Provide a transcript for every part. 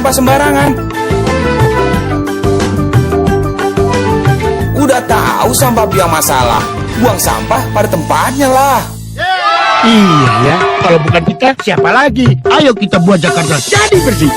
sampah sembarangan. Udah tahu sampah biang masalah, buang sampah pada tempatnya lah. Iya ya, kalau bukan kita siapa lagi? Ayo kita buat Jakarta jadi bersih.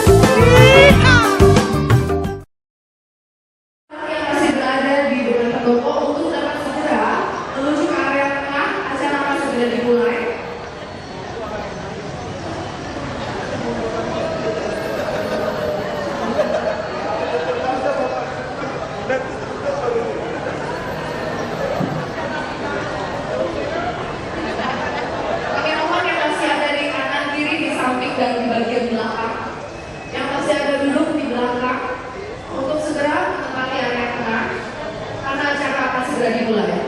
Dan di bagian belakang yang masih ada duduk di belakang untuk segera menempati area tengah karena acara akan segera dimulai.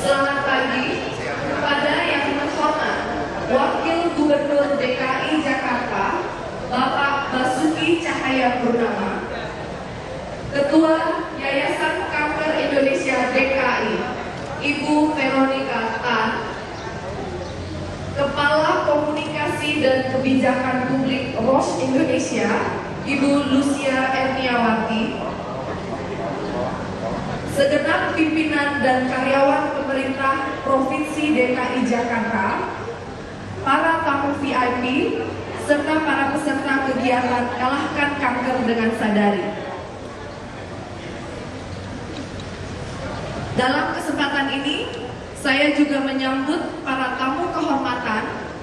Selamat pagi kepada yang terhormat Wakil Gubernur DKI Jakarta Bapak Basuki Cahayapurnama, Ketua Yayasan Kanker Indonesia DKI Ibu Veronica Tan, Kepala Komunikasi dan Kebijakan Publik Roche Indonesia Ibu Lucia Erniawati, segenap pimpinan dan karyawan pemerintah Provinsi DKI Jakarta, para tamu VIP, serta para peserta kegiatan Kalahkan Kanker dengan Sadari. Dalam kesempatan ini, saya juga menyambut para tamu kehormatan,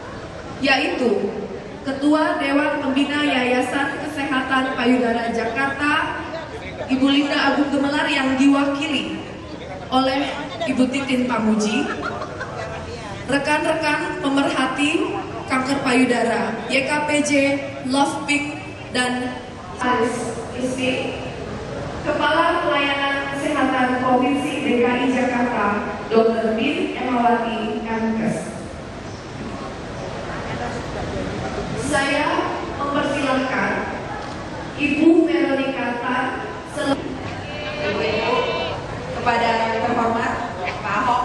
yaitu Ketua Dewan Pembina Yayasan Kesehatan Payudara Jakarta, Ibu Linda Agung Gemelar yang diwakili oleh Ibu Titin Pamuji, rekan-rekan pemerhati kanker payudara, YKPJ, Love Pink, dan Aris Isti, Kepala Pelayanan Kesehatan Provinsi DKI Jakarta, Dr. Bin Emawati Kankes. Saya mempersilahkan Ibu Veronica Tan kepada yang terhormat Pak Ahok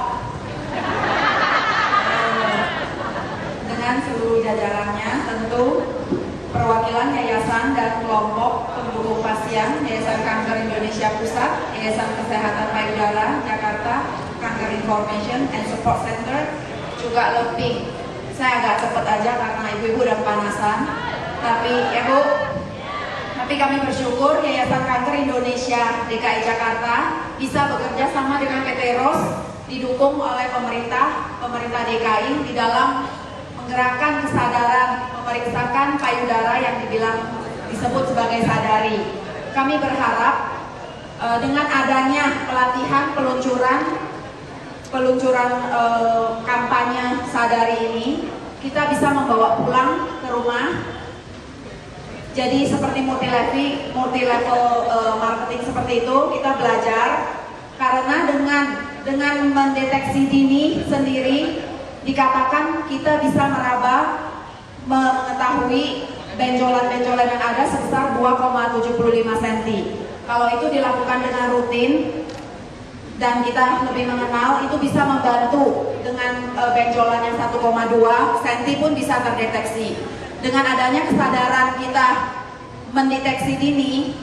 dengan seluruh jajarannya, tentu perwakilan yayasan dan kelompok pendukung pasien Yayasan Kanker Indonesia Pusat, Yayasan Kesehatan Payudara Jakarta, Kanker Information and Support Center, juga Love Pink. Saya agak cepat aja karena ibu-ibu udah panasan, tapi ya Bu, tapi kami bersyukur Yayasan Kanker Indonesia DKI Jakarta bisa bekerja sama dengan PT ROS, didukung oleh pemerintah DKI di dalam menggerakkan kesadaran memeriksakan payudara yang disebut sebagai sadari. Kami berharap dengan adanya pelatihan peluncuran kampanye sadari ini, kita bisa membawa pulang ke rumah. Jadi seperti multi level marketing seperti itu, kita belajar karena dengan mendeteksi dini sendiri, dikatakan kita bisa mengetahui benjolan-benjolan yang ada sebesar 2,75 cm. Kalau itu dilakukan dengan rutin dan kita lebih mengenal, itu bisa membantu dengan benjolan yang 1,2 cm pun bisa terdeteksi. Dengan adanya kesadaran kita mendeteksi dini,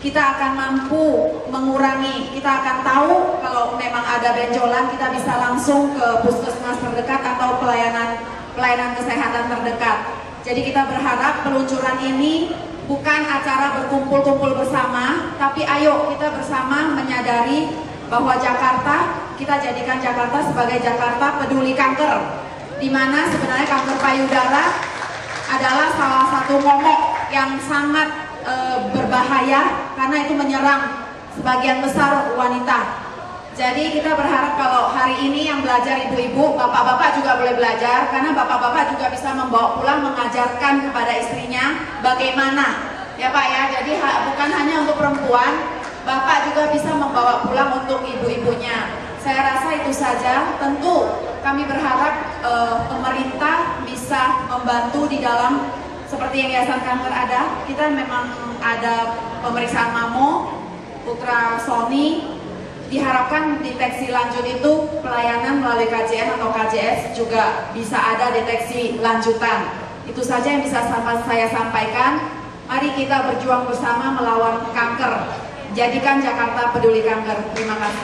kita akan mampu mengurangi, kita akan tahu kalau memang ada benjolan, kita bisa langsung ke puskesmas terdekat atau pelayanan kesehatan terdekat. Jadi kita berharap peluncuran ini bukan acara berkumpul-kumpul bersama, tapi ayo kita bersama menyadari bahwa Jakarta, kita jadikan Jakarta sebagai Jakarta peduli kanker, di mana sebenarnya kanker payudara adalah salah satu momok yang sangat berbahaya karena itu menyerang sebagian besar wanita. Jadi kita berharap kalau hari ini yang belajar ibu-ibu, bapak-bapak juga boleh belajar, karena bapak-bapak juga bisa membawa pulang mengajarkan kepada istrinya bagaimana, ya Pak ya. Jadi bukan hanya untuk perempuan, bapak juga bisa membawa pulang untuk ibu-ibunya. Saya rasa itu saja. Tentu kami berharap pemerintah bisa membantu di dalam seperti yang Yayasan Kanker ada. Kita memang ada pemeriksaan mamo, ultrasoni, diharapkan deteksi lanjut itu pelayanan melalui KJN atau KJS juga bisa ada deteksi lanjutan. Itu saja yang bisa saya sampaikan. Mari kita berjuang bersama melawan kanker. Jadikan Jakarta peduli kanker. Terima kasih.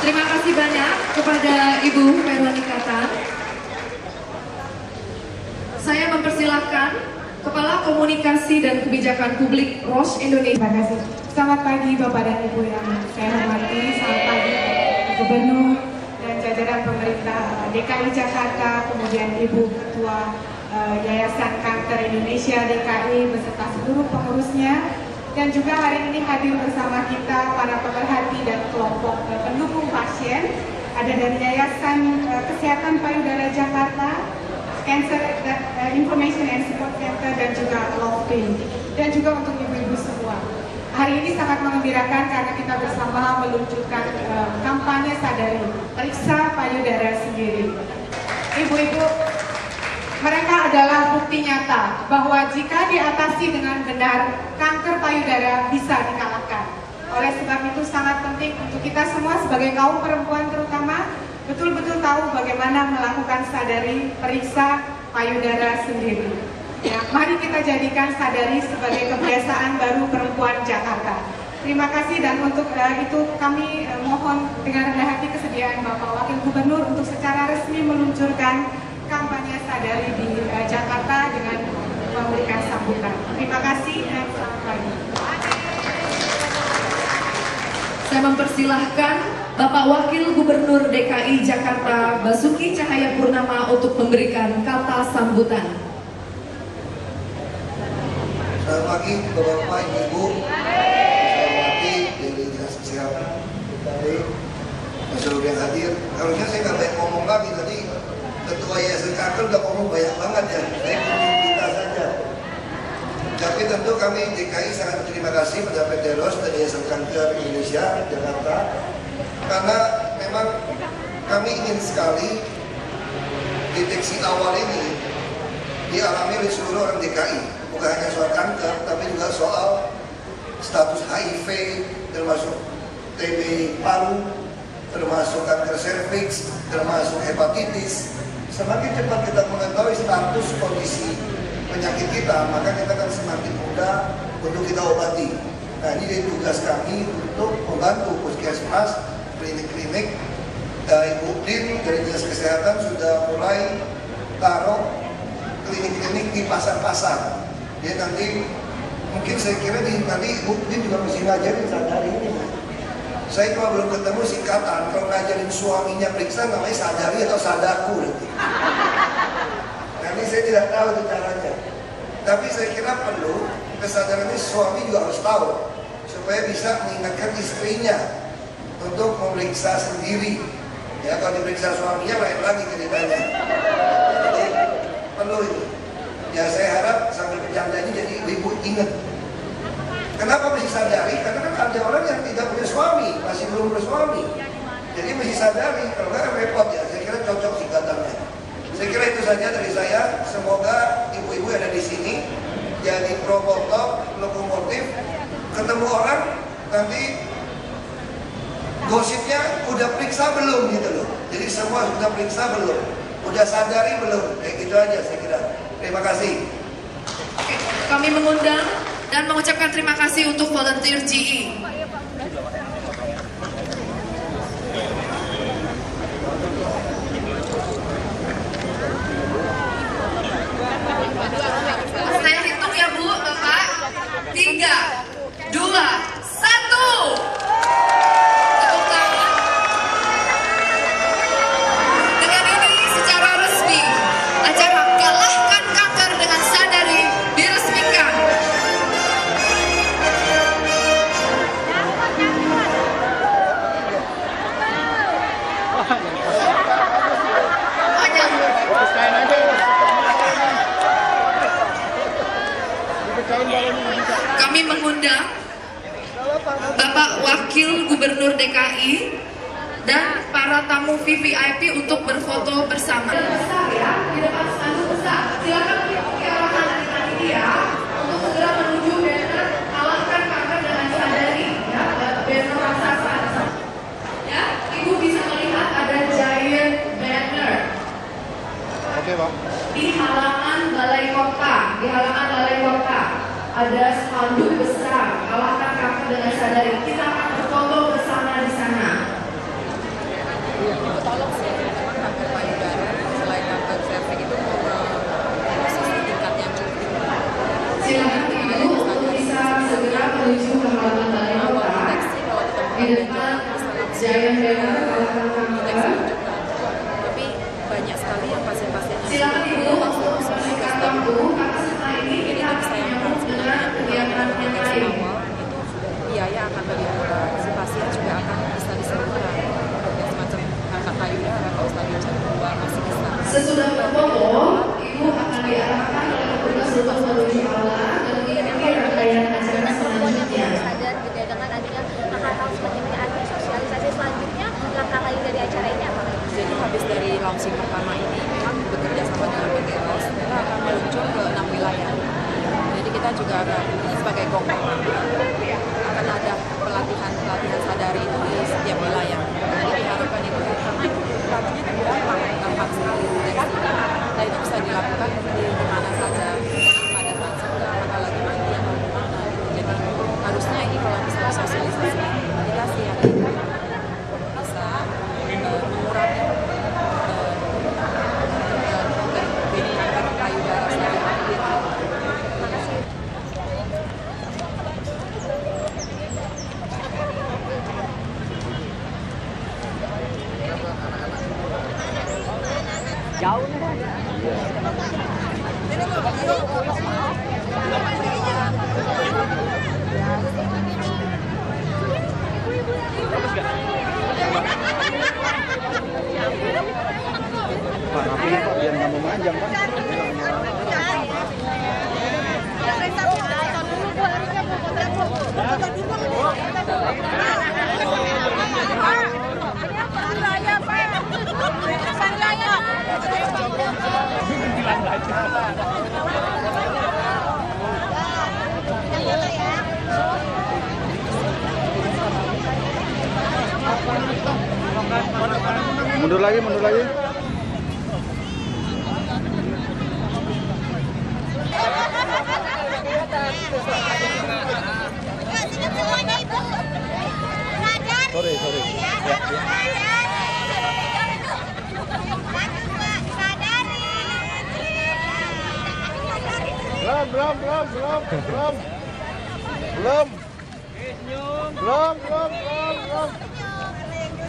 Terima kasih banyak kepada Ibu Veronica Tan. Saya mempersilahkan Kepala Komunikasi dan Kebijakan Publik Roche Indonesia. Terima kasih. Selamat pagi Bapak dan Ibu yang saya hormati. Selamat pagi Gubernur dan jajaran pemerintah DKI Jakarta, kemudian Ibu Ketua Yayasan Kanker Indonesia DKI beserta seluruh pengurusnya, dan juga hari ini hadir bersama kita para pemerhati dan kelompok pendukung pasien. Ada dari Yayasan Kesehatan Payudara Jakarta, Cancer Information and Support Center, dan juga Lofting, dan juga untuk ibu-ibu semua. Hari ini sangat mengembirakan karena kita bersama meluncurkan kampanye sadari, periksa payudara sendiri. Ibu-ibu, mereka adalah bukti nyata bahwa jika diatasi dengan benar, kanker payudara bisa dikalahkan. Oleh sebab itu sangat penting untuk kita semua sebagai kaum perempuan terutama betul-betul tahu bagaimana melakukan sadari periksa payudara sendiri. Ya, mari kita jadikan sadari sebagai kebiasaan baru perempuan Jakarta. Terima kasih, dan untuk itu kami mohon dengan rendah hati kesediaan Bapak Wakil Gubernur untuk secara resmi meluncurkan kampanye sadari di Jakarta dengan memberikan sambutan. Terima kasih dan selamat pagi. Saya mempersilahkan Bapak Wakil Gubernur DKI Jakarta Basuki Cahayapurnama untuk memberikan kata sambutan. Selamat pagi Bapak-Bapak, Ibu-Ibu. Saya hormati dari Dinas Kesehatan dan seluruh yang hadir. Harusnya saya nggak banyak ngomong lagi, tadi Ketua Yayasan Kanker udah ngomong banyak banget ya. Saya ingin kita saja. Tapi tentu kami DKI sangat berterima kasih pada PT Roche dan Yayasan Kanker Indonesia Jakarta, karena memang kami ingin sekali deteksi awal ini dialami oleh seluruh orang DKI. Bukan hanya soal kanker, tapi juga soal status HIV, termasuk TB paru, termasuk kanker serviks, termasuk hepatitis. Semakin cepat kita mengetahui status kondisi penyakit kita, maka kita akan semakin mudah untuk kita obati. Nah, ini jadi tugas kami untuk membantu puskesmas, klinik-klinik, Ibu Din dari Dinas Kesehatan sudah mulai taruh klinik-klinik di pasar-pasar. Ya, nanti mungkin saya kira nanti Ibu Din juga mesti ngajarin sadari ini. Saya cuma belum ketemu singkatan. Kalau ngajarin suaminya periksa namanya sadari atau sadaku nanti. Nanti saya tidak tahu itu caranya. Tapi saya kira perlu kesadaran ini suami juga harus tahu supaya bisa mengingatkan istrinya untuk memeriksa sendiri. Ya, kalau diperiksa suaminya lain lagi ceritanya. Jadi perlu itu. Ya, saya harap sambil bercanda ini jadi ibu ingat. Kenapa mesti sadari? Karena kan ada orang yang tidak punya suami, masih belum bersuami. Jadi mesti sadari, kalau nggak repot ya. Saya kira cocok singkatannya. Saya kira itu saja dari saya. Semoga ibu-ibu yang ada di sini jadi promotor lokomotif. Ketemu orang nanti gosipnya udah periksa belum gitu loh. Jadi semua sudah periksa belum, udah sadari belum, kayak gitu aja saya kira. Terima kasih. Oke, kami mengundang dan mengucapkan terima kasih untuk volunteer GE. Saya hitung ya Bu, Bapak. 3, 2, 1. Tepuk tangan. Dengan ini secara resmi acara Kalahkan Kanker dengan Sadari diresmikan. Kami mengundang Bapak Wakil Gubernur DKI dan para tamu VVIP untuk berfoto bersama. Besar ya, di depan spanduk besar. Silakan mengikuti arahan dari panitia untuk segera menuju banner Kalahkan Kanker dengan Sadari, ya, banner raksasa. di halaman balai kota ada spanduk besar, kalahkan kakak dengan sadari. Kita akan berfoto bersama di sana. Tolong sih, kanker payudara selain kanker serviks itu proses tingkat yang cukup. Silakan Ibu untuk bisa segera menuju ke halaman balai kota. Di depan Giant Banner kalahkan kanker. Tapi banyak sekali yang pasien-pasien yang Silakan Ibu untuk membersihkan lampu karena setelah ini kita akan menyambung dengan kegiatan yang lain. itu biaya akan lebih murah, si pasien juga akan bisa disembuhkan. Yang semacam kanker payudara kalau stadium 1-2 masih bisa. Sesudah berfoto, Ibu akan diarahkan oleh petugas untuk menuju aula dan mengikuti rangkaian acara selanjutnya. Sadar gitu ya, dengan adanya hal-hal seperti ini, ada sosialisasi selanjutnya langkah lain dari acara ini apa? Jadi habis dari launching pertama ini memang bekerja sama dengan PT ROS, kita akan meluncur ke 6 wilayah. Jadi kita juga akan, ini sebagai gongkong, akan ada pelatihan sadari itu di setiap wilayah. Jadi diharapkan itu praktiknya itu gampang sekali. Dan itu bisa dilakukan di mana saja, pada saat sudah, pada lagi mandi atau di mana. Jadi harusnya ini kalau bisa disosialisasi, kita sih yang bisa mengurangi kanker payudara secara aktif. Terima kasih. Mundur lagi. Sorry. Belum.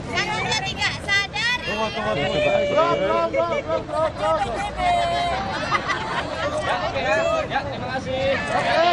Satu, dua, tiga, sadari. Belum. Ya, terima kasih.